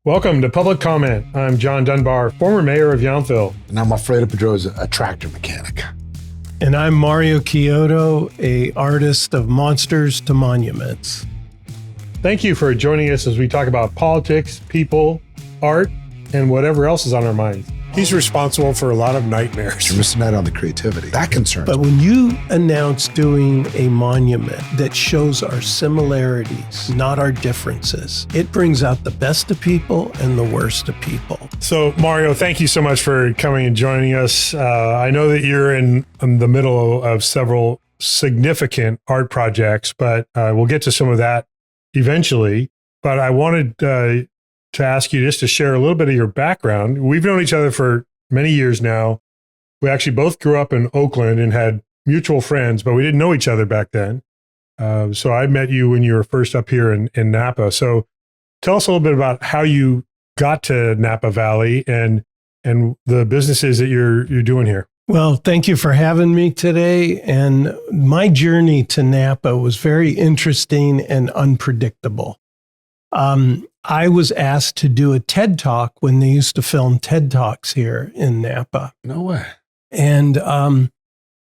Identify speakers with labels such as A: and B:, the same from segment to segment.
A: Welcome to Public Comment. I'm John Dunbar, former mayor of Yountville.
B: And I'm Alfredo Pedroza, a tractor mechanic.
C: And I'm Mario Chiodo, a artist of monsters to monuments.
A: Thank you for joining us as we talk about politics, people, art, and whatever else is on our minds.
D: He's responsible for a lot of nightmares.
B: You're missing out on the creativity. That concerns
C: But
B: me.
C: when you announce doing a monument that shows our similarities, not our differences, it brings out the best of people and the worst of people.
A: So, Mario, thank you so much for coming and joining us. I know that you're in the middle of several significant art projects, but we'll get to some of that eventually. But I wanted to ask you just to share a little bit of your background. We've known each other for many years now. We actually both grew up in Oakland and had mutual friends, but we didn't know each other back then. So I met you when you were first up here in Napa. So tell us a little bit about how you got to Napa Valley and the businesses that you're doing here.
C: Well, thank you for having me today. And my journey to Napa was very interesting and unpredictable. I was asked to do a TED Talk when they used to film TED Talks here in Napa.
B: No way.
C: And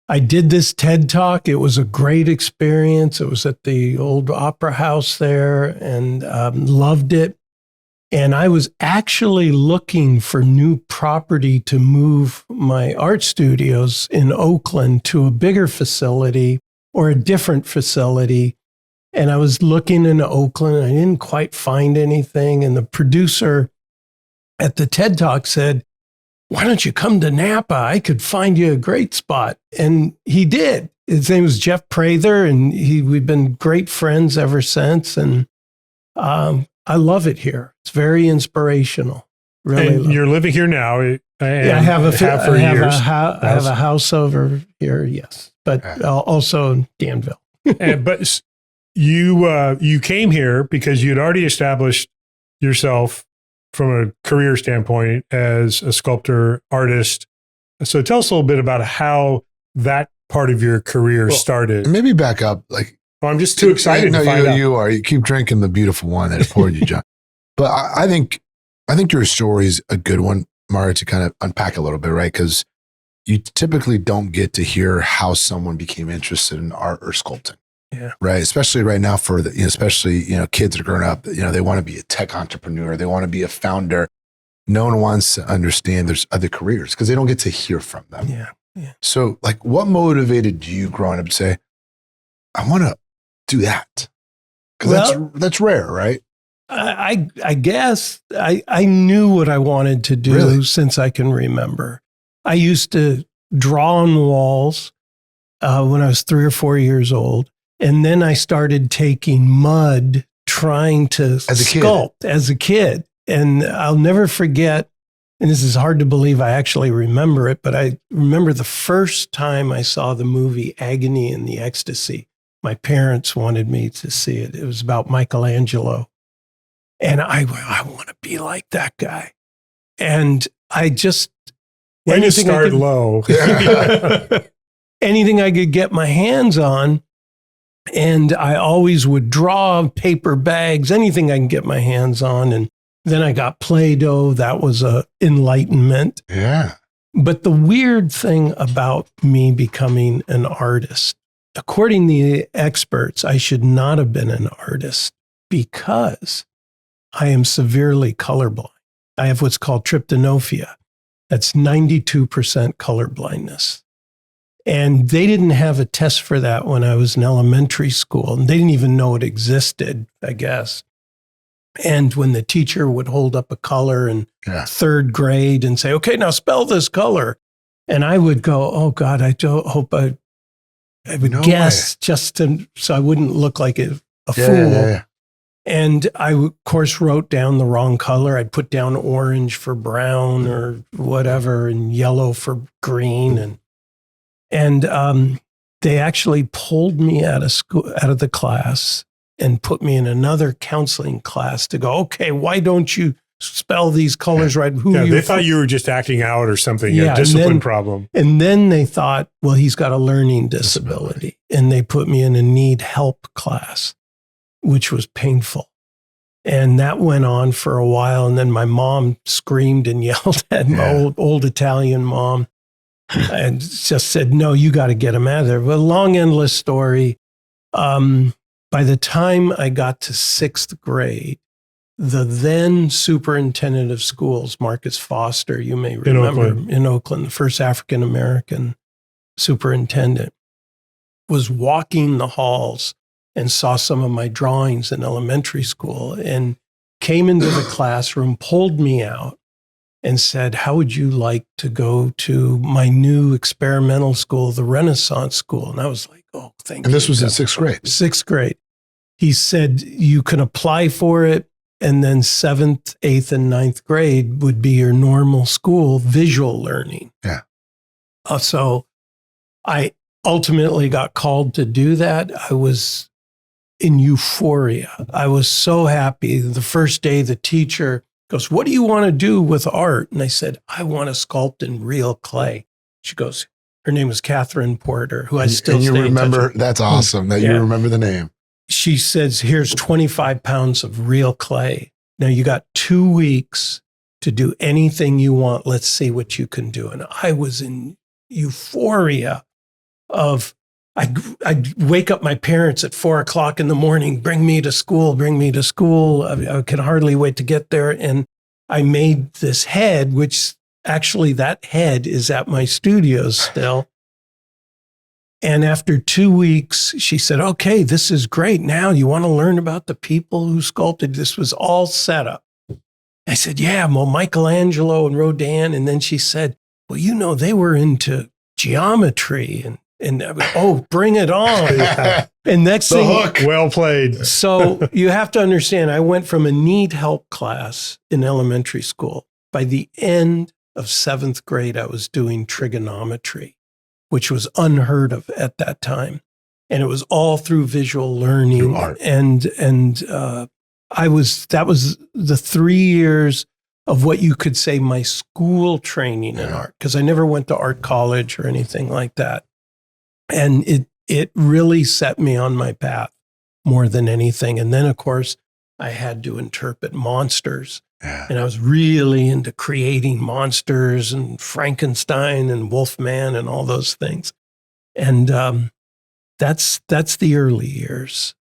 C: I did this TED Talk. It was a great experience. It was at the old opera house there and loved it. And I was actually looking for new property to move my art studios in Oakland to a bigger facility or a different facility. And I was looking in Oakland. I didn't quite find anything. And the producer at the TED Talk said, "Why don't you come to Napa? I could find you a great spot." And he did. His name was Jeff Prather, and we've been great friends ever since. And I love it here. It's very inspirational. Really.
A: And you're living here now.
C: Yeah, I have a house over here, yes, but also in Danville.
A: But you came here because you'd already established yourself from a career standpoint as a sculptor, artist. So tell us a little bit about how that part of your career started.
B: Maybe back up.
A: I'm just too excited to find out.
B: You are. You keep drinking the beautiful wine that I poured you, John. But I think your story is a good one, Mario, to kind of unpack a little bit, right? Because you typically don't get to hear how someone became interested in art or sculpting.
C: Yeah.
B: Right. Especially right now for especially, kids that are growing up, they want to be a tech entrepreneur. They want to be a founder. No one wants to understand there's other careers because they don't get to hear from them.
C: Yeah. Yeah.
B: So what motivated you growing up to say, I want to do that? Because that's rare, right?
C: I guess I knew what I wanted to do since I can remember. I used to draw on walls when I was 3 or 4 years old. And then I started taking mud, trying to sculpt as a kid. And I'll never forget, and this is hard to believe I actually remember it, but I remember the first time I saw the movie Agony and the Ecstasy. My parents wanted me to see it. It was about Michelangelo. And I want to be like that guy. And I just...
A: When you start low.
C: Anything I could get my hands on. And I always would draw paper bags, anything I can get my hands on. And then I got Play-Doh. That was a enlightenment.
B: Yeah.
C: But the weird thing about me becoming an artist, according to the experts, I should not have been an artist because I am severely colorblind. I have what's called tryptanophia. That's 92% color blindness. And they didn't have a test for that when I was in elementary school. And they didn't even know it existed, I guess. And when the teacher would hold up a color in third grade and say, "Okay, now spell this color." And I would go, "Oh God, I don't hope I would guess just so I wouldn't look like a fool." Yeah. And I, of course, wrote down the wrong color. I'd put down orange for brown or whatever and yellow for green. And they actually pulled me out of the class and put me in another counseling class to go, "Okay, why don't you spell these colors right?"
A: They thought you were just acting out or something, a discipline problem.
C: And then they thought, well, he's got a learning disability. And they put me in a need help class, which was painful. And that went on for a while. And then my mom screamed and yelled at my old Italian mom and just said, no, you got to get him out of there. But long, endless story. By the time I got to 6th grade, the then superintendent of schools, Marcus Foster, you may remember, in Oakland, the first African-American superintendent, was walking the halls and saw some of my drawings in elementary school and came into the classroom, pulled me out and said, how would you like to go to my new experimental school, the Renaissance School? And I was like, oh, thank you.
B: And this was in 6th grade?
C: 6th grade. He said, you can apply for it. And then 7th, 8th, and 9th grade would be your normal school, visual learning.
B: Yeah.
C: So I ultimately got called to do that. I was in euphoria. I was so happy. The first day, the teacher goes, what do you want to do with art? And I said, I want to sculpt in real clay. She goes, her name was Catherine Porter, who I still
B: stay in touch with. And you remember, that's awesome that you remember the name.
C: She says, here's 25 pounds of real clay. Now you got 2 weeks to do anything you want. Let's see what you can do. And I was in euphoria of, I'd wake up my parents at 4 o'clock in the morning, bring me to school. I could hardly wait to get there. And I made this head, which actually that head is at my studio still. And after 2 weeks, she said, okay, this is great. Now you want to learn about the people who sculpted. This was all set up. I said, yeah, well, Michelangelo and Rodin. And then she said, well, you know, they were into geometry and oh, bring it on. And next thing,
A: hook. Well played.
C: So you have to understand, I went from a need help class in elementary school. By the end of 7th grade, I was doing trigonometry, which was unheard of at that time. And it was all through visual learning.
B: Through art.
C: That was the 3 years of what you could say my school training in art, because I never went to art college or anything like that. And it really set me on my path more than anything. And then, of course, I had to interpret monsters. Yeah. And I was really into creating monsters and Frankenstein and Wolfman and all those things. And that's the early years.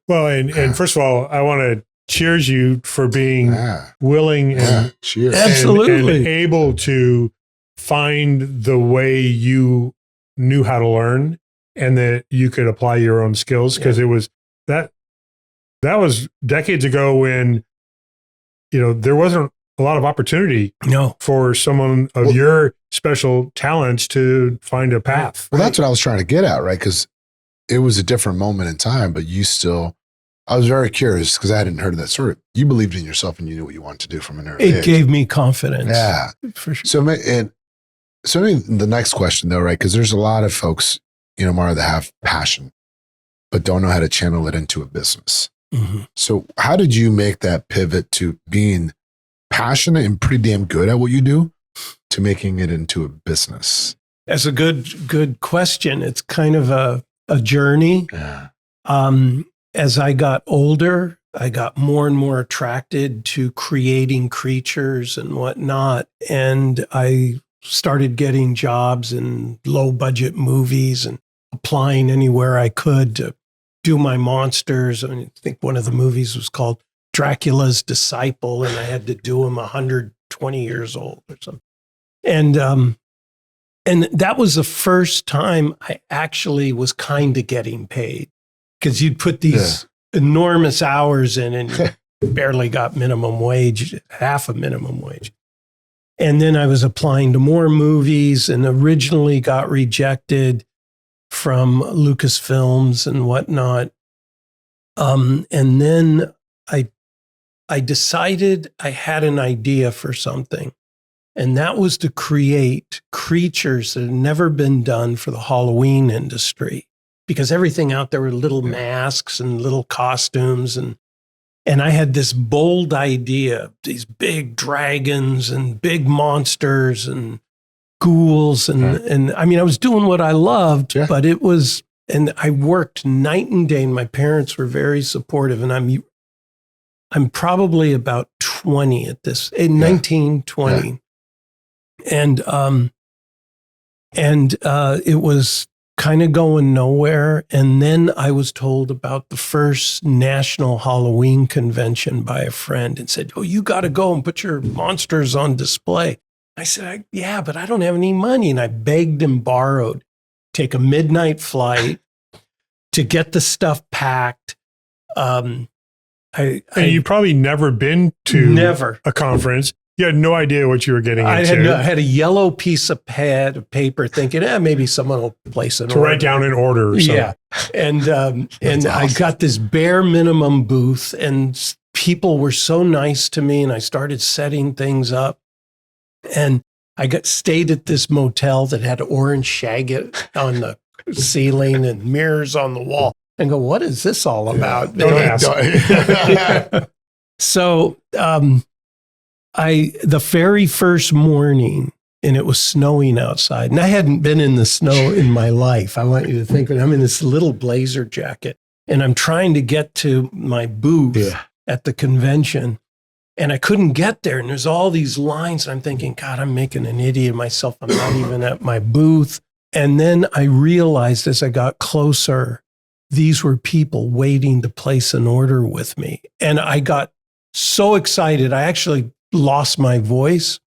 A: Well, and first of all, I want to cheers you for being willing and
C: absolutely
A: and able to find the way you knew how to learn and that you could apply your own skills, because it was that was decades ago when, you know, there wasn't a lot of opportunity for someone of your special talents to find a path.
B: Well, that's what I was trying to get at, right? Because it was a different moment in time, but I was very curious because I hadn't heard of that story. You believed in yourself and you knew what you wanted to do from an early age.
C: It gave me confidence.
B: Yeah.
C: For sure.
B: So maybe the next question though, right? Because there's a lot of folks, you know, Mario, that have passion, but don't know how to channel it into a business. Mm-hmm. So how did you make that pivot to being passionate and pretty damn good at what you do to making it into a business?
C: That's a good question. It's kind of a journey.
B: Yeah.
C: As I got older, I got more and more attracted to creating creatures and whatnot. And I started getting jobs in low budget movies and applying anywhere I could to do my monsters. I mean, I think one of the movies was called Dracula's Disciple, and I had to do him 120 years old or something. And that was the first time I actually was kind of getting paid, because you'd put these enormous hours in and you barely got minimum wage, half a minimum wage. And then I was applying to more movies and originally got rejected from Lucasfilms and whatnot. And then I decided I had an idea for something. And that was to create creatures that had never been done for the Halloween industry, because everything out there were little masks and little costumes. And I had this bold idea, these big dragons and big monsters and ghouls. And I mean, I was doing what I loved, but it was, and I worked night and day, and my parents were very supportive. And I'm probably about 20 at this, 19, 20. Yeah. And it was kind of going nowhere. And then I was told about the first national Halloween convention by a friend and said, oh, you got to go and put your monsters on display. I said, yeah, but I don't have any money. And I begged and borrowed, take a midnight flight to get the stuff packed.
A: And you probably never been to a conference. You had no idea what you were getting into.
C: I had a yellow piece of pad of paper thinking, maybe someone will place an order.
A: To write down an order or something.
C: Yeah. And awesome. I got this bare minimum booth, and people were so nice to me, and I started setting things up. And I stayed at this motel that had orange shag on the ceiling and mirrors on the wall. And go, what is this all about?
A: Don't ask.
C: So the very first morning, and it was snowing outside, and I hadn't been in the snow in my life. I want you to think, I'm in this little blazer jacket, and I'm trying to get to my booth at the convention, and I couldn't get there. And there's all these lines, and I'm thinking, God, I'm making an idiot of myself. I'm not even at my booth. And then I realized as I got closer, these were people waiting to place an order with me. And I got so excited, I actually lost my voice.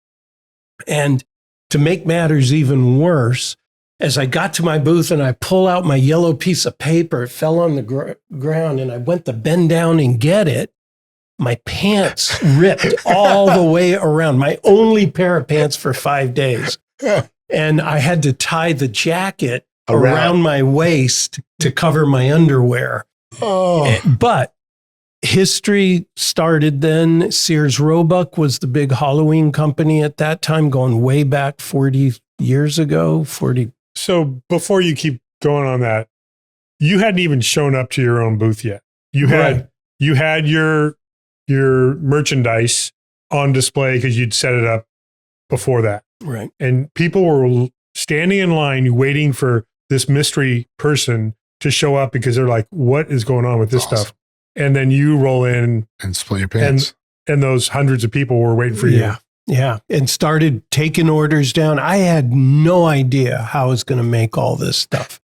C: And to make matters even worse, as I got to my booth and I pull out my yellow piece of paper, it fell on the ground, and I went to bend down and get it. My pants ripped all the way around, my only pair of pants for 5 days. And I had to tie the jacket around my waist to cover my underwear. Oh. But history started then. Sears Roebuck was the big Halloween company at that time, going way back 40 years ago.
A: So before you keep going on that, you hadn't even shown up to your own booth yet. You had your merchandise on display because you'd set it up before that.
C: Right.
A: And people were standing in line waiting for this mystery person to show up because they're like, what is going on with this stuff? And then you roll in
B: and split your pants.
A: And those hundreds of people were waiting for you.
C: Yeah. And started taking orders down. I had no idea how I was going to make all this stuff.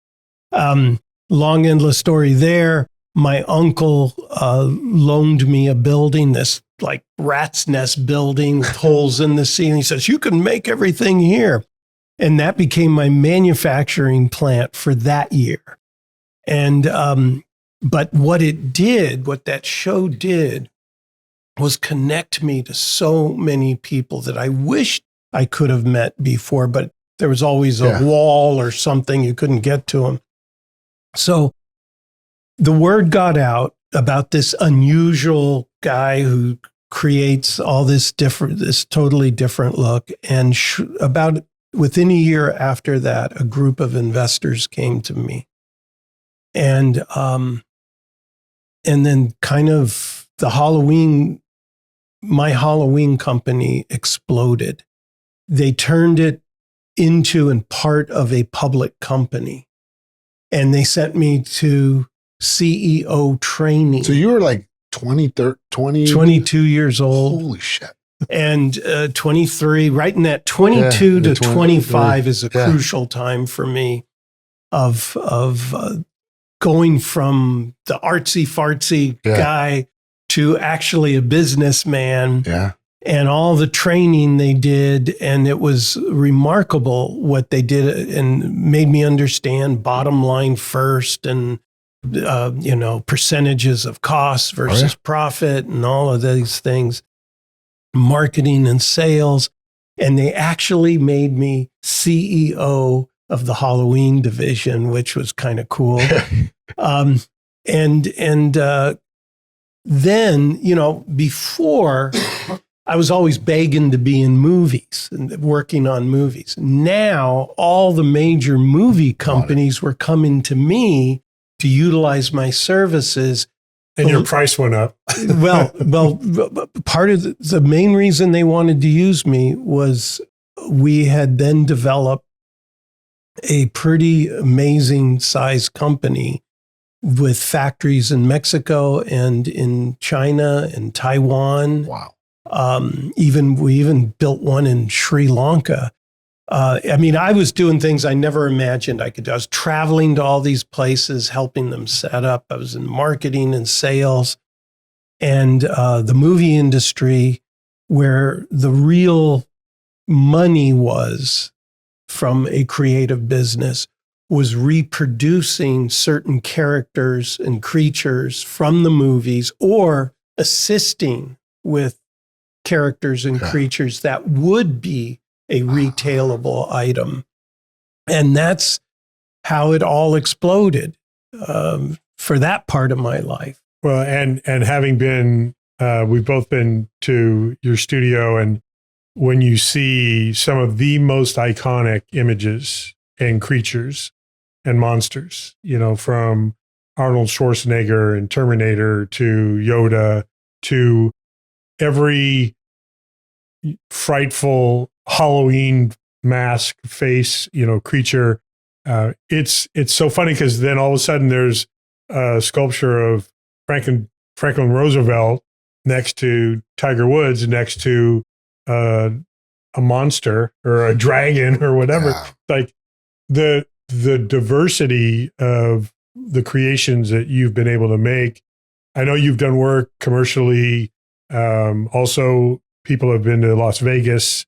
C: Long endless story there. My uncle loaned me a building, this like rat's nest building with holes in the ceiling. He says, you can make everything here. And that became my manufacturing plant for that year. And, but what that show did was connect me to so many people that I wished I could have met before, but there was always a wall or something. You couldn't get to them. So the word got out about this unusual guy who creates all this totally different look. And about within a year after that, a group of investors came to me. And then kind of my Halloween company exploded. They turned it into and part of a public company. And they sent me to CEO training.
B: So you were like
C: 22 years old.
B: Holy shit.
C: And 23, right in that 22 to 25 is a crucial time for me of going from the artsy fartsy guy to actually a businessman.
B: Yeah.
C: And all the training they did, and it was remarkable what they did, and made me understand bottom line first, and percentages of costs versus profit, and all of these things, marketing and sales. And they actually made me CEO of the Halloween division, which was kind of cool. Then, before, I was always begging to be in movies and working on movies. Now, all the major movie companies were coming to me to utilize my services.
A: And your price went up.
C: well, part of the main reason they wanted to use me was we had then developed a pretty amazing size company with factories in Mexico and in China and Taiwan.
B: Wow.
C: We even built one in Sri Lanka. I was doing things I never imagined I could do. I was traveling to all these places, helping them set up. I was in marketing and sales, and the movie industry, where the real money was from a creative business, was reproducing certain characters and creatures from the movies or assisting with characters and creatures that would be a retailable item. And that's how it all exploded for that part of my life.
A: Well, and having been, we've both been to your studio, and when you see some of the most iconic images and creatures and monsters, from Arnold Schwarzenegger and Terminator to Yoda to every frightful Halloween mask face, creature. It's so funny because then all of a sudden there's a sculpture of Franklin Roosevelt next to Tiger Woods, next to a monster or a dragon or whatever.
B: Yeah.
A: Like the diversity of the creations that you've been able to make. I know you've done work commercially. Also, people have been to Las Vegas,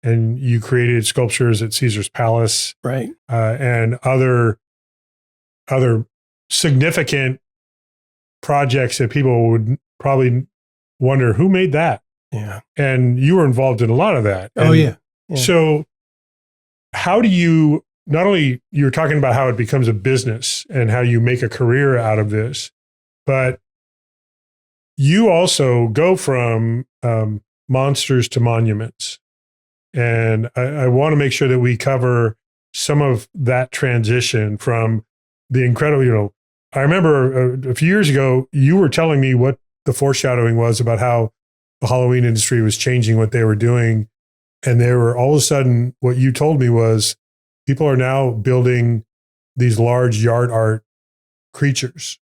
A: and you created sculptures at Caesar's Palace,
C: right?
A: And other significant projects that people would probably wonder who made that.
C: Yeah,
A: and you were involved in a lot of that.
C: Oh,
A: and
C: yeah.
A: So, how do you? Not only you're talking about how it becomes a business and how you make a career out of this, but you also go from monsters to monuments. And I want to make sure that we cover some of that transition from the incredible, I remember a few years ago, you were telling me what the foreshadowing was about how the Halloween industry was changing what they were doing. And they were all of a sudden, what you told me was people are now building these large yard art creatures.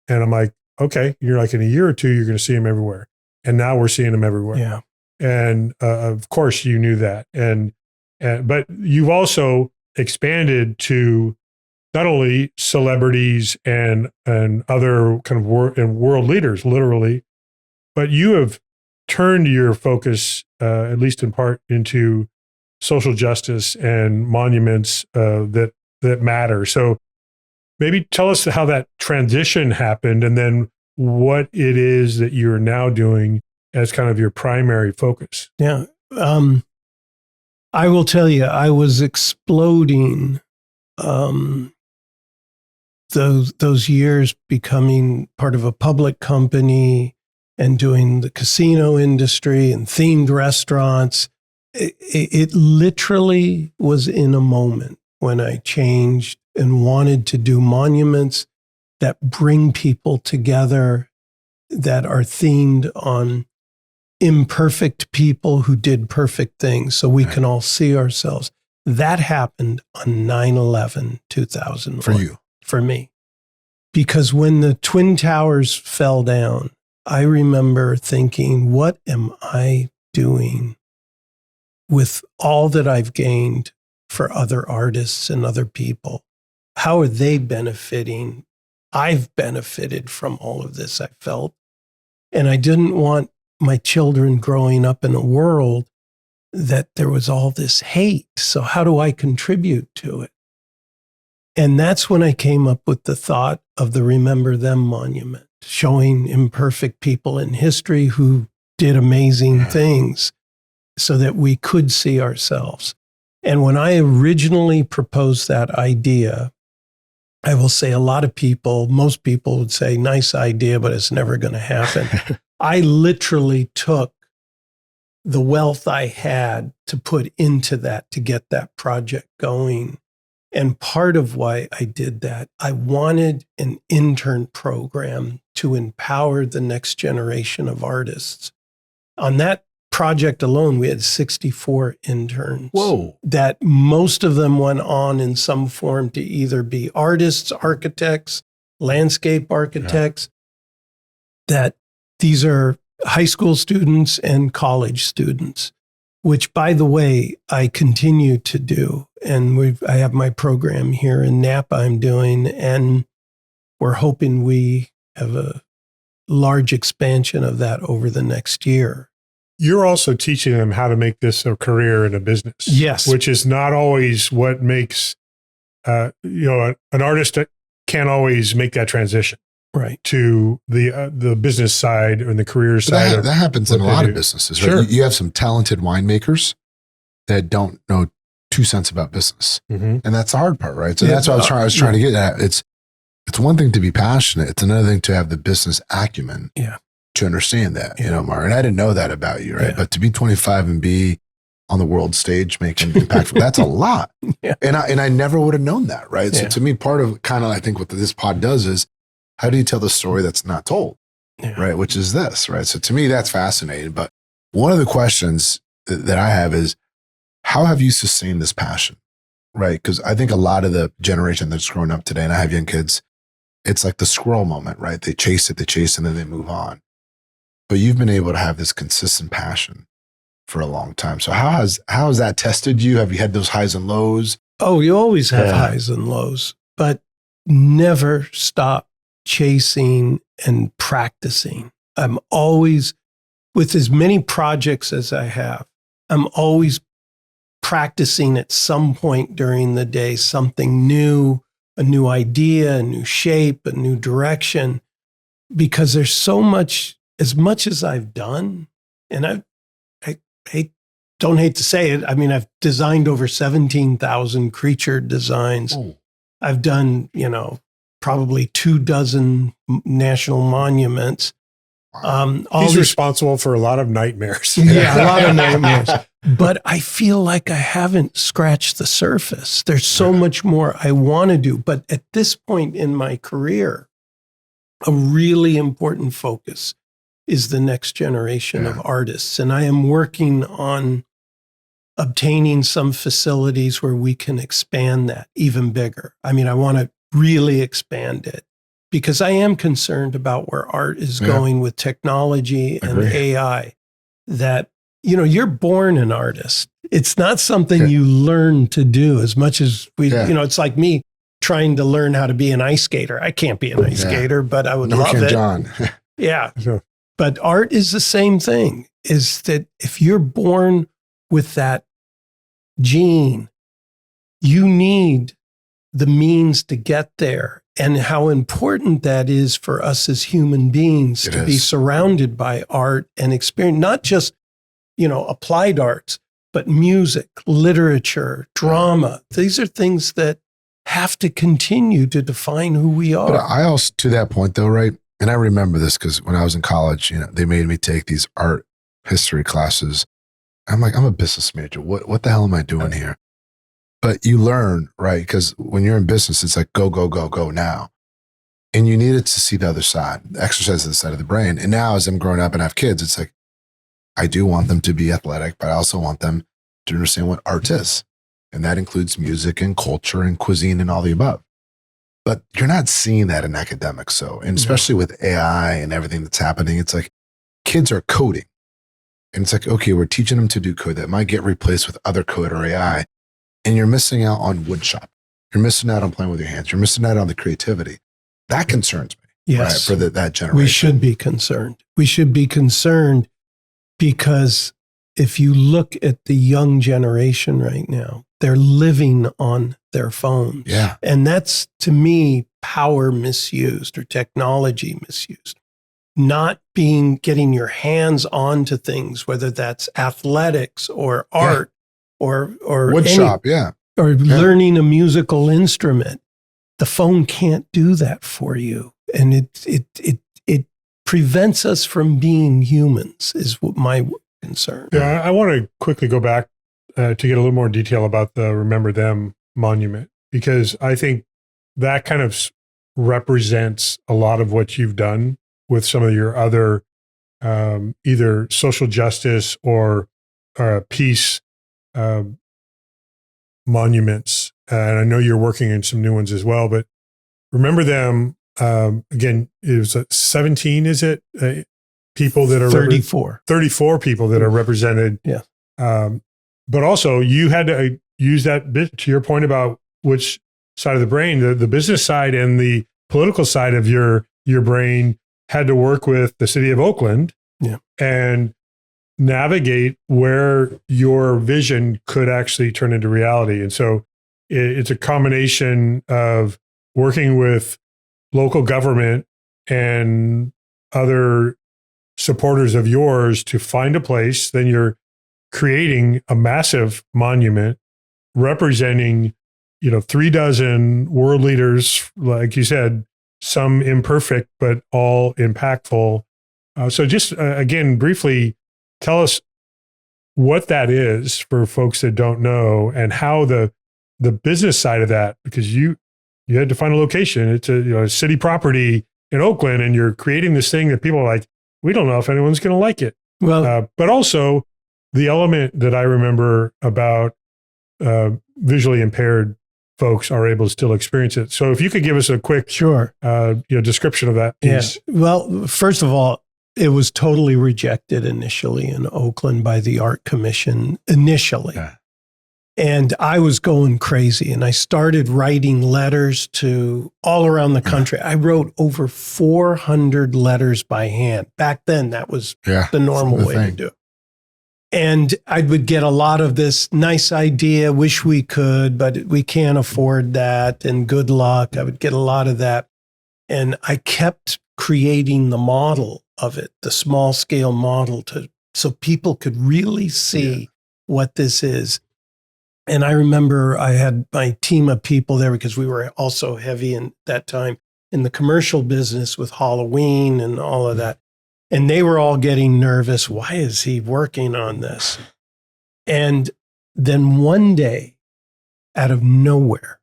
A: And I'm like, okay, you're like in a year or two, you're going to see them everywhere. And now we're seeing them everywhere.
C: Yeah.
A: And of course you knew that. But you've also expanded to not only celebrities and other kind of world leaders, literally, but you have turned your focus, at least in part, into social justice and monuments that matter. So maybe tell us how that transition happened, and then what it is that you're now doing as kind of your primary focus.
C: Yeah. I will tell you, I was exploding those years becoming part of a public company and doing the casino industry and themed restaurants. It literally was in a moment when I changed and wanted to do monuments that bring people together, that are themed on imperfect people who did perfect things so we can all see ourselves. That happened on 9/11, 2001.
B: For you?
C: For me. Because when the Twin Towers fell down, I remember thinking, what am I doing with all that I've gained for other artists and other people? How are they benefiting? I've benefited from all of this, I felt. And I didn't want my children growing up in a world that there was all this hate. So how do I contribute to it? And that's when I came up with the thought of the Remember Them monument, showing imperfect people in history who did amazing things so that we could see ourselves. And when I originally proposed that idea, I will say a lot of people, most people would say, nice idea, but it's never going to happen. I literally took the wealth I had to put into that to get that project going. And part of why I did that, I wanted an intern program to empower the next generation of artists. On that project alone, we had 64 interns.
B: Whoa.
C: That most of them went on in some form to either be artists, architects, landscape architects, that these are high school students and college students, which, by the way, I continue to do. And I have my program here in Napa I'm doing, and we're hoping we have a large expansion of that over the next year.
A: You're also teaching them how to make this a career and a business.
C: Yes.
A: Which is not always what makes, an artist can't always make that transition.
C: Right.
A: To the business side and the career
B: But
A: side.
B: that happens in a lot of businesses, right?
A: Sure.
B: You have some talented winemakers that don't know 2 cents about business.
A: Mm-hmm.
B: And that's the hard part, right? So that's what I was trying to get at. It's one thing to be passionate. It's another thing to have the business acumen to understand that, Mario. And I didn't know that about you, right?
C: Yeah.
B: But to be 25 and be on the world stage making impactful, that's a lot.
C: Yeah.
B: And I never would have known that, right?
C: Yeah.
B: So to me, part of kind of, I think what this pod does is, how do you tell the story that's not told, right? Which is this, right? So to me, that's fascinating. But one of the questions that I have is, how have you sustained this passion, right? Because I think a lot of the generation that's growing up today, and I have young kids, it's like the squirrel moment, right? They chase it, and then they move on. But you've been able to have this consistent passion for a long time. So how has that tested you? Have you had those highs and lows?
C: Oh, you always have highs and lows, but never stop chasing and practicing. I'm always, with as many projects as I have, I'm always practicing at some point during the day, something new, a new idea, a new shape, a new direction, because there's so much, as much as I've done, and I don't hate to say it. I mean, I've designed over 17,000 creature designs.
B: Oh.
C: I've done, probably 24 national monuments.
A: He's responsible for a lot of nightmares.
C: Yeah, a lot of nightmares. But I feel like I haven't scratched the surface. There's so much more I want to do. But at this point in my career, a really important focus is the next generation of artists. And I am working on obtaining some facilities where we can expand that even bigger. I mean, I want to really expand it because I am concerned about where art is going with technology and AI. That, you're born an artist. It's not something you learn to do as much as it's like me trying to learn how to be an ice skater. I can't be an ice skater, but I would love it.
B: John.
C: Yeah.
A: Sure.
C: But art is the same thing, is that if you're born with that gene, you need the means to get there, and how important that is for us as human beings to be surrounded by art and experience, not just, applied arts, but music, literature, drama. These are things that have to continue to define who we are.
B: But I also, to that point though, right? And I remember this because when I was in college, they made me take these art history classes. I'm like, I'm a business major. What the hell am I doing here? But you learn, right? Because when you're in business, it's like go, go, go, go now. And you needed to see the other side, exercise the side of the brain. And now as I'm growing up and have kids, it's like, I do want them to be athletic, but I also want them to understand what art is. And that includes music and culture and cuisine and all the above. But you're not seeing that in academics. So, and especially with AI and everything that's happening, it's like kids are coding. And it's like, okay, we're teaching them to do code that might get replaced with other code or AI. And you're missing out on woodshop. You're missing out on playing with your hands. You're missing out on the creativity. That concerns me.
C: Yes.
B: Right, for that generation.
C: We should be concerned. We should be concerned because if you look at the young generation right now, they're living on their phones.
B: Yeah.
C: And that's, to me, power misused or technology misused. Not getting your hands onto things, whether that's athletics or art or
B: woodshop,
C: or learning a musical instrument. The phone can't do that for you. And it prevents us from being humans, is what my concern.
A: Yeah, I want to quickly go back to get a little more detail about the Remember Them monument, because I think that kind of represents a lot of what you've done with some of your other either social justice or peace monuments. And I know you're working in some new ones as well, but Remember Them again, it was 17, is it? People that are
C: 34.
A: 34 people that are represented.
C: Yeah.
A: But also you had to use that bit to your point about which side of the brain, the business side and the political side of your brain had to work with the city of Oakland and navigate where your vision could actually turn into reality. And so it's a combination of working with local government and other supporters of yours to find a place. Then you're creating a massive monument representing, 36 world leaders, like you said, some imperfect, but all impactful. So just again, briefly tell us what that is for folks that don't know and how the business side of that, because you had to find a location. It's a city property in Oakland, and you're creating this thing that people are like, we don't know if anyone's going to like it.
C: Well,
A: but also the element that I remember about visually impaired folks are able to still experience it. So if you could give us a quick description of that piece.
C: Yeah. Well, first of all, it was totally rejected initially in Oakland by the Art Commission initially. Yeah. And I was going crazy, and I started writing letters to all around the country. I wrote over 400 letters by hand. Back then, that was the normal way to do it. And I would get a lot of this nice idea, wish we could, but we can't afford that, and good luck. I would get a lot of that. And I kept creating the model of it, the small scale model, so people could really see what this is. And I remember I had my team of people there because we were also heavy in that time in the commercial business with Halloween and all of that. And they were all getting nervous. Why is he working on this? And then one day, out of nowhere,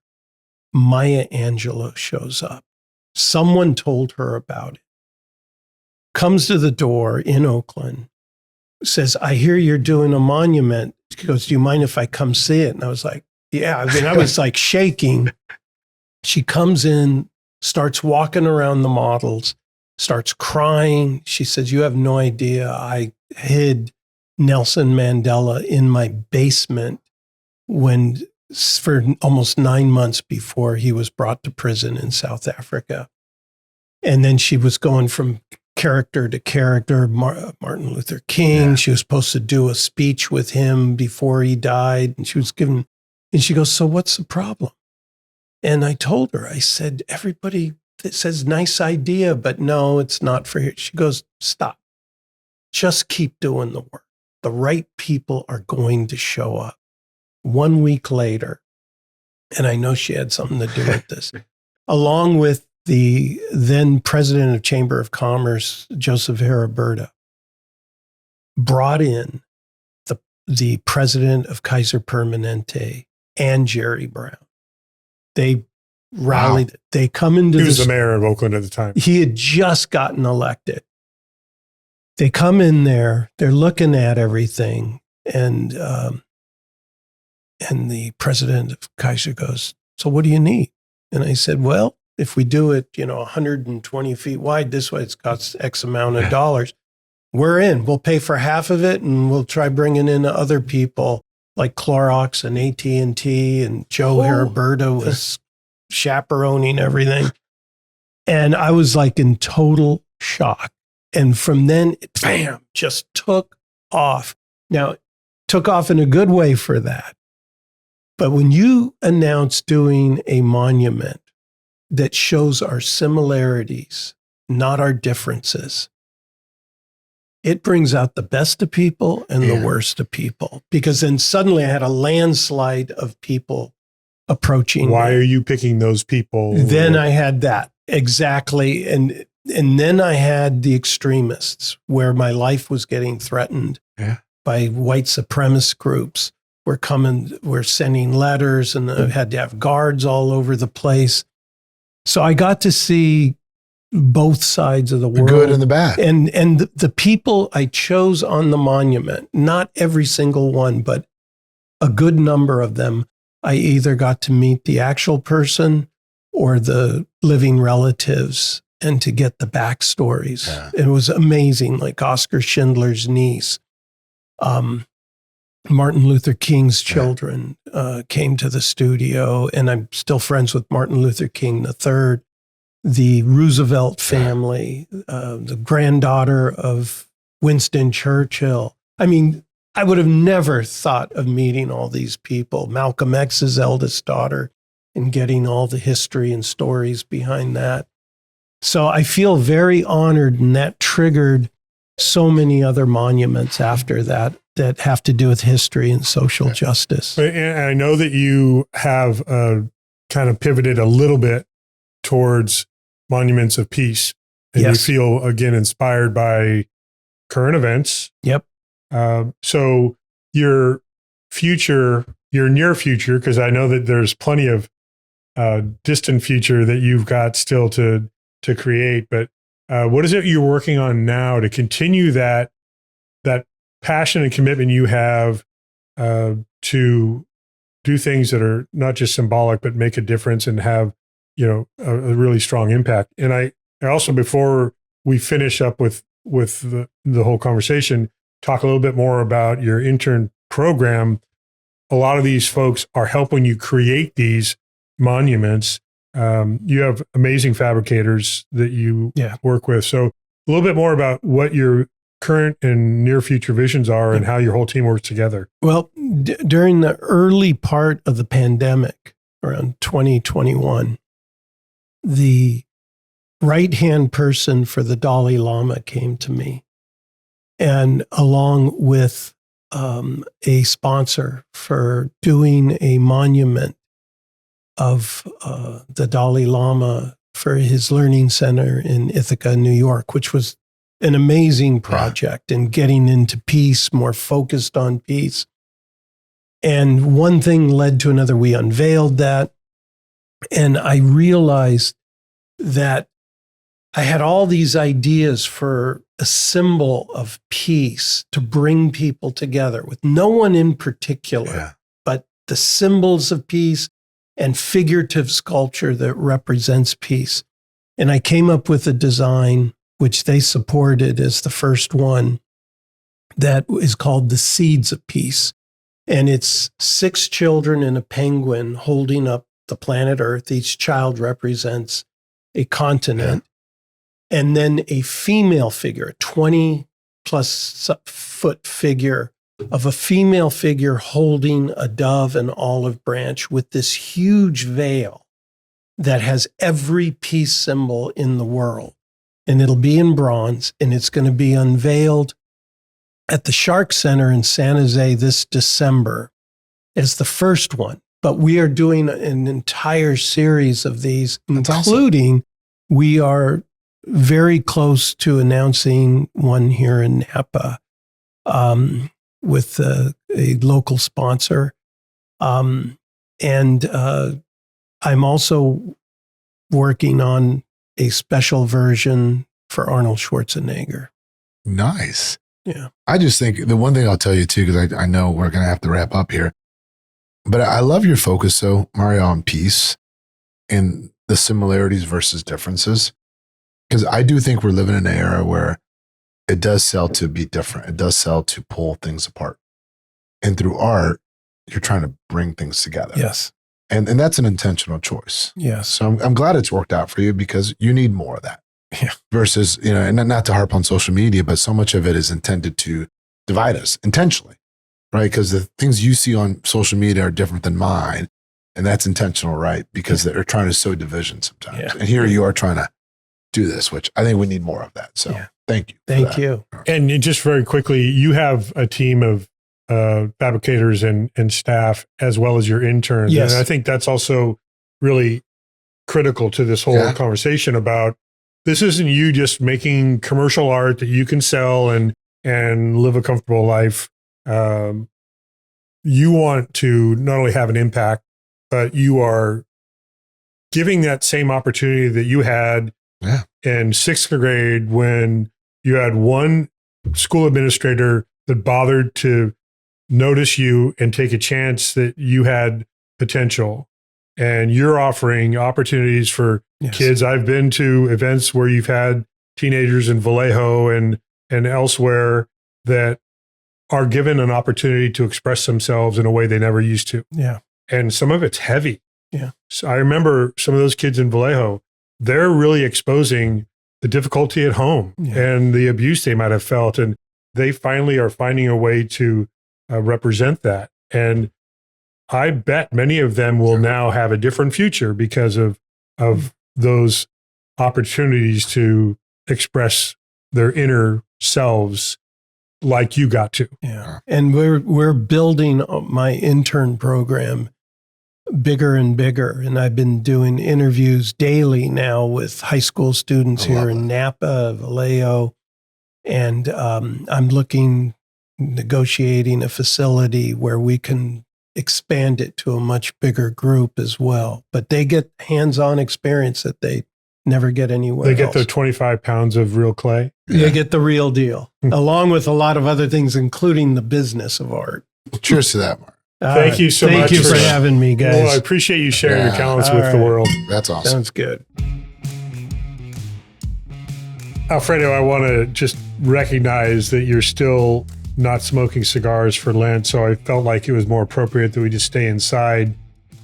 C: Maya Angelou shows up. Someone told her about it. Comes to the door in Oakland, says, I hear you're doing a monument. She goes, do you mind if I come see it? And I was like, yeah. I mean, I was like shaking. She comes in, starts walking around the models, starts crying. She says, you have no idea. I hid Nelson Mandela in my basement for almost 9 months before he was brought to prison in South Africa. And then she was going from character to character, Martin Luther King. Yeah. She was supposed to do a speech with him before he died. And she goes, so what's the problem? And I told her, I said, everybody that says nice idea, but no, it's not for you. She goes, stop. Just keep doing the work. The right people are going to show up. 1 week later, and I know she had something to do with this, along with the then president of Chamber of Commerce, Joseph Heriberta, brought in the president of Kaiser Permanente and Jerry Brown. They rallied. Wow. They come into
A: He was the mayor of Oakland at the time.
C: He had just gotten elected. They come in there. They're looking at everything, and the president of Kaiser goes, so what do you need? And I said, well, if we do it, 120 feet wide this way, it's costs X amount of dollars. We're in. We'll pay for half of it, and we'll try bringing in other people like Clorox and AT&T, and Joe Heriberta was chaperoning everything. And I was like in total shock. And from then, bam, just took off. Now, took off in a good way for that. But when you announce doing a monument that shows our similarities, not our differences, it brings out the best of people and the worst of people. Because then suddenly I had a landslide of people approaching.
A: Why are you picking those people?
C: Then I had that. Exactly. And then I had the extremists where my life was getting threatened by white supremacist groups. We're sending letters, and I had to have guards all over the place. So I got to see both sides of the world.
B: The good and the bad.
C: And the people I chose on the monument, not every single one, but a good number of them, I either got to meet the actual person or the living relatives and to get the backstories.
B: Yeah.
C: It was amazing, like Oscar Schindler's niece. Martin Luther King's children came to the studio, and I'm still friends with Martin Luther King III, the Roosevelt family, the granddaughter of Winston Churchill. I mean, I would have never thought of meeting all these people. Malcolm X's eldest daughter, and getting all the history and stories behind that. So I feel very honored, and that triggered so many other monuments after that have to do with history and social justice.
A: And I know that you have kind of pivoted a little bit towards monuments of peace, and
C: Yes.
A: you feel, again, inspired by current events.
C: Yep.
A: So your near future, because I know that there's plenty of distant future that you've got still to create, but what is it you're working on now to continue that passion and commitment you have to do things that are not just symbolic, but make a difference and have, a really strong impact? And I also, before we finish up with the whole conversation, talk a little bit more about your intern program. A lot of these folks are helping you create these monuments. You have amazing fabricators that you work with. So a little bit more about what your current and near future visions are and how your whole team works together.
C: Well, during the early part of the pandemic, around 2021, the right-hand person for the Dalai Lama came to me, and along with a sponsor for doing a monument of the Dalai Lama for his learning center in Ithaca, New York, which was an amazing project and getting into peace, more focused on peace. And one thing led to another. We unveiled that. And I realized that I had all these ideas for a symbol of peace to bring people together with no one in particular, but the symbols of peace and figurative sculpture that represents peace. And I came up with a design which they supported as the first one, that is called the Seeds of Peace. And it's 6 children and a penguin holding up the planet Earth. Each child represents a continent. And then a female figure, a 20+ foot figure of a female figure holding a dove and olive branch with this huge veil that has every peace symbol in the world. And it'll be in bronze, and it's going to be unveiled at the Shark Center in San Jose this December as the first one. But we are doing an entire series of these, including we are very close to announcing one here in Napa with a local sponsor. And I'm also working on a special version for Arnold Schwarzenegger.
B: Nice.
C: Yeah.
B: I just think the one thing I'll tell you too, because I know we're going to have to wrap up here, but I love your focus, though, Mario, on peace and the similarities versus differences. Because I do think we're living in an era where it does sell to be different. It does sell to pull things apart. And through art, you're trying to bring things together.
C: Yes.
B: And that's an intentional choice.
C: Yes.
B: So I'm glad it's worked out for you, because you need more of that.
C: Yeah.
B: Versus, and not to harp on social media, but so much of it is intended to divide us intentionally, right? Because the things you see on social media are different than mine. And that's intentional, right? Because they're trying to sow division sometimes.
C: Yeah.
B: And here you are trying to do this, which I think we need more of that. So thank you.
C: Thank you.
A: And just very quickly, you have a team of fabricators and staff, as well as your interns.
C: Yes.
A: And I think that's also really critical to this whole conversation about, this isn't you just making commercial art that you can sell and live a comfortable life. You want to not only have an impact, but you are giving that same opportunity that you had in 6th grade, when you had one school administrator that bothered to notice you and take a chance that you had potential. and you're offering opportunities for kids. I've been to events where you've had teenagers in Vallejo and elsewhere that are given an opportunity to express themselves in a way they never used to.
C: Yeah.
A: And some of it's heavy.
C: Yeah.
A: So I remember some of those kids in Vallejo, they're really exposing the difficulty at home and the abuse they might have felt. And they finally are finding a way to represent that. And I bet many of them will now have a different future because of those opportunities to express their inner selves like you got to.
C: Yeah. And we're building my intern program bigger and bigger. And I've been doing interviews daily now with high school students here in Napa, Vallejo. And I'm negotiating a facility where we can expand it to a much bigger group as well. But they get hands-on experience that they never get anywhere else.
A: They get their 25 pounds of real clay.
C: They get the real deal, along with a lot of other things, including the business of art.
B: Cheers to that, Mark.
A: Thank you so much.
C: Thank you for having me, guys.
A: Well, I appreciate you sharing your talents with the world.
B: That's awesome.
C: Sounds good.
A: Alfredo, I want to just recognize that you're still not smoking cigars for Lent, so I felt like it was more appropriate that we just stay inside.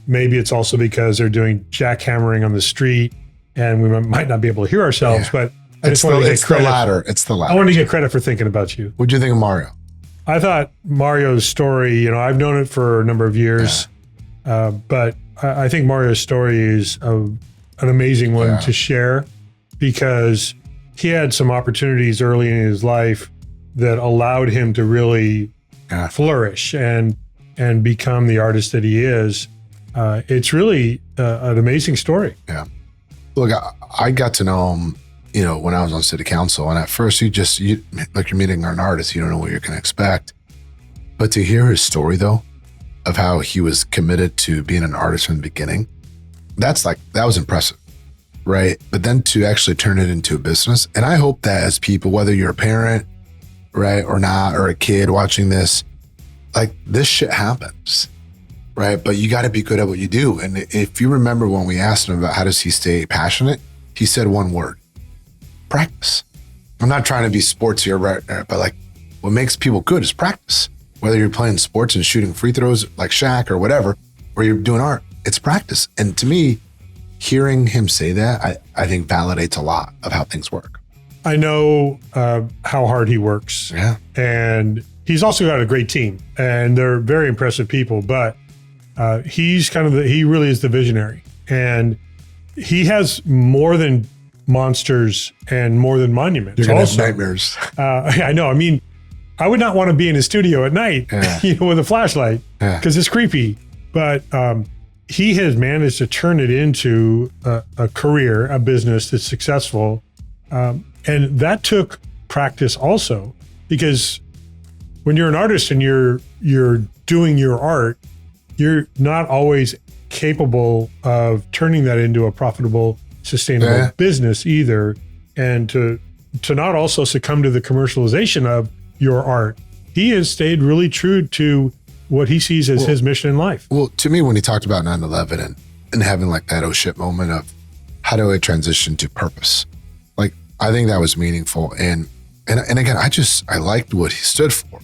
A: Maybe it's also because they're doing jackhammering on the street and we might not be able to hear ourselves, but I just want to get credit.
B: It's the latter.
A: I want to get credit for thinking about you.
B: What'd you think of Mario?
A: I thought Mario's story, I've known it for a number of years, but I think Mario's story is an amazing one to share because he had some opportunities early in his life that allowed him to really flourish and become the artist that he is. It's really an amazing story.
B: Yeah. Look, I got to know him, when I was on city council, and at first you're meeting an artist, you don't know what you're going to expect. But to hear his story though, of how he was committed to being an artist from the beginning, that was impressive, right? But then to actually turn it into a business, and I hope that as people, whether you're a parent, right, or not, or a kid watching this, this shit happens, right? But you got to be good at what you do. And if you remember when we asked him about how does he stay passionate, he said one word: practice. I'm not trying to be sports here, right? But what makes people good is practice. Whether you're playing sports and shooting free throws like Shaq or whatever, or you're doing art, it's practice. And to me, hearing him say that, I think validates a lot of how things work.
A: I know how hard he works.
B: Yeah.
A: And he's also got a great team and they're very impressive people, but he's he really is the visionary. And he has more than monsters and more than monuments.
B: You're going to have nightmares.
A: I know. I mean, I would not want to be in his studio at night, with a flashlight because it's creepy. But he has managed to turn it into a career, a business that's successful. And that took practice also, because when you're an artist and you're doing your art, you're not always capable of turning that into a profitable, sustainable business either. And to not also succumb to the commercialization of your art. He has stayed really true to what he sees as his mission in life. Well,
B: to me, when he talked about 9/11 and having that oh shit moment of how do I transition to purpose? I think that was meaningful. And again, I liked what he stood for.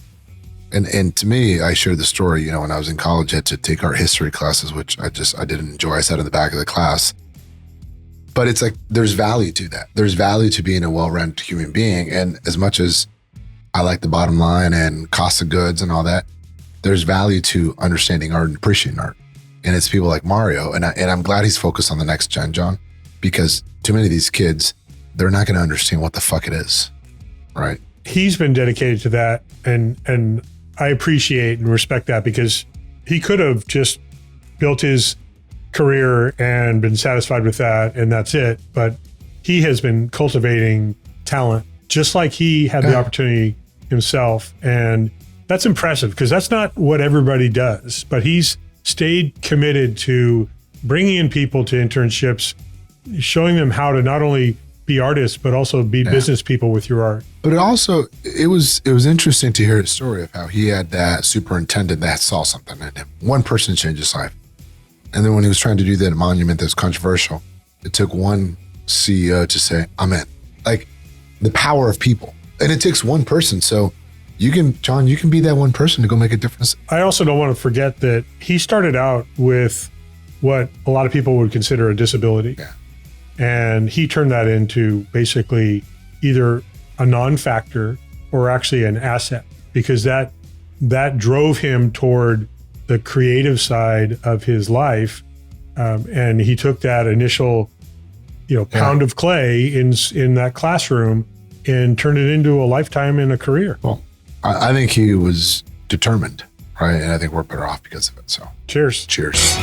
B: And to me, I shared the story, when I was in college, I had to take art history classes, which I didn't enjoy. I sat in the back of the class. But it's there's value to that. There's value to being a well-rounded human being. And as much as I like the bottom line and cost of goods and all that, there's value to understanding art and appreciating art. And it's people like Mario. And I'm glad he's focused on the next gen, John, because too many of these kids, they're not going to understand what the fuck it is, right?
A: He's been dedicated to that. And I appreciate and respect that, because he could have just built his career and been satisfied with that and that's it. But he has been cultivating talent just like he had the opportunity himself. And that's impressive because that's not what everybody does. But he's stayed committed to bringing in people to internships, showing them how to not only be artists, but also be business people with your art.
B: But it was interesting to hear his story of how he had that superintendent that saw something in him. One person changed his life. And then when he was trying to do that monument that's controversial, it took one CEO to say, I'm in. Like the power of people. And it takes one person. So you can, John, you can be that one person to go make a difference.
A: I also don't want to forget that he started out with what a lot of people would consider a disability.
B: Yeah.
A: And he turned that into basically either a non-factor or actually an asset, because that drove him toward the creative side of his life. And he took that initial, pound of clay in that classroom and turned it into a lifetime and a career.
B: Well, I think he was determined, right? And I think we're better off because of it. So
A: cheers.
B: Cheers.